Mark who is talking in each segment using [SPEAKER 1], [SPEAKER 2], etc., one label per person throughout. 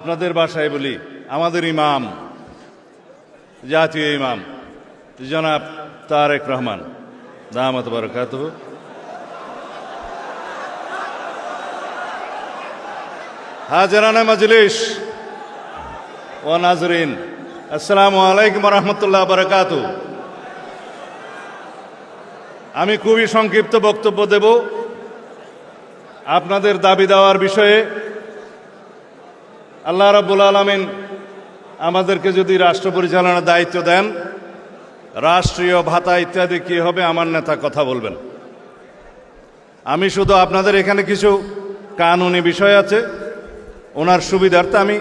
[SPEAKER 1] আপনাদের ভাষায় বলি, আমাদের ইমাম, জাতীয় ইমাম জনাব তারেক রহমান দামাত বারাকাতুহু হাজরানে মজলিস ও নাজরিন, আসসালামু আলাইকুম রহমতুল্লাহ বারাকাতুহু। আমি খুবই সংক্ষিপ্ত বক্তব্য দেব। আপনাদের দাবি দেওয়ার বিষয়ে আল্লাহ রাব্বুল আলামিন আমাদেরকে যদি রাষ্ট্র পরিচালনার দায়িত্ব দেন, রাষ্ট্রীয় ভাতা ইত্যাদি কী হবে আমার নেতা কথা বলবেন। আমি শুধু আপনাদের এখানে কিছু কানুনি বিষয় আছে, ওনার সুবিধার্থে আমি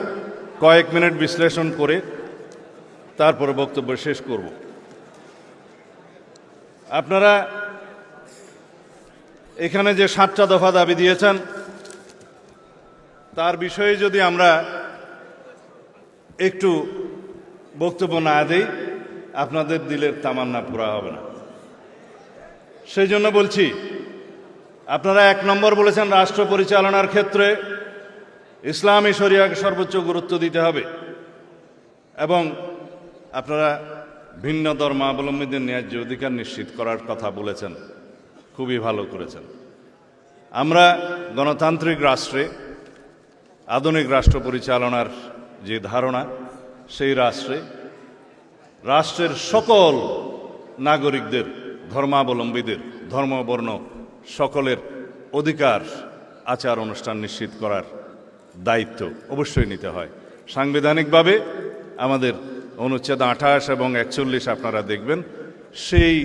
[SPEAKER 1] কয়েক মিনিট বিশ্লেষণ করে তারপরে বক্তব্য শেষ করব। আপনারা এখানে যে 7টা দফা দাবি দিয়েছেন তার বিষয়ে যদি আমরা একটু বক্তব্য না দিই, আপনাদের দিলের তামান্না পুরা হবে না। সেই জন্য বলছি, আপনারা 1 নম্বর বলেছেন রাষ্ট্র পরিচালনার ক্ষেত্রে ইসলামী শরিয়াকে সর্বোচ্চ গুরুত্ব দিতে হবে এবং আপনারা ভিন্ন ধর্মাবলম্বীদের ন্যায্য অধিকার নিশ্চিত করার কথা বলেছেন, খুবই ভালো করেছেন। আমরা গণতান্ত্রিক রাষ্ট্রে আধুনিক রাষ্ট্র পরিচালনার যে ধারণা, সেই রাষ্ট্রের সকল নাগরিকদের, ধর্মাবলম্বীদের, ধর্মবর্ণ সকলের অধিকার আচার অনুষ্ঠান নিশ্চিত করার দায়িত্ব অবশ্যই নিতে হয়। সাংবিধানিকভাবে আমাদের অনুচ্ছেদ 28 এবং 41 আপনারা দেখবেন, সেই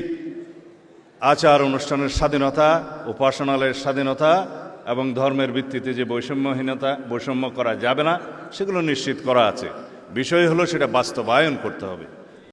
[SPEAKER 1] আচার অনুষ্ঠানের স্বাধীনতা, উপাসনালয়ের স্বাধীনতা এবং ধর্মের ভিত্তিতে যে বৈষম্য করা যাবে না, সেগুলো নিশ্চিত করা আছে। বিষয় হলো সেটা বাস্তবায়ন করতে হবে।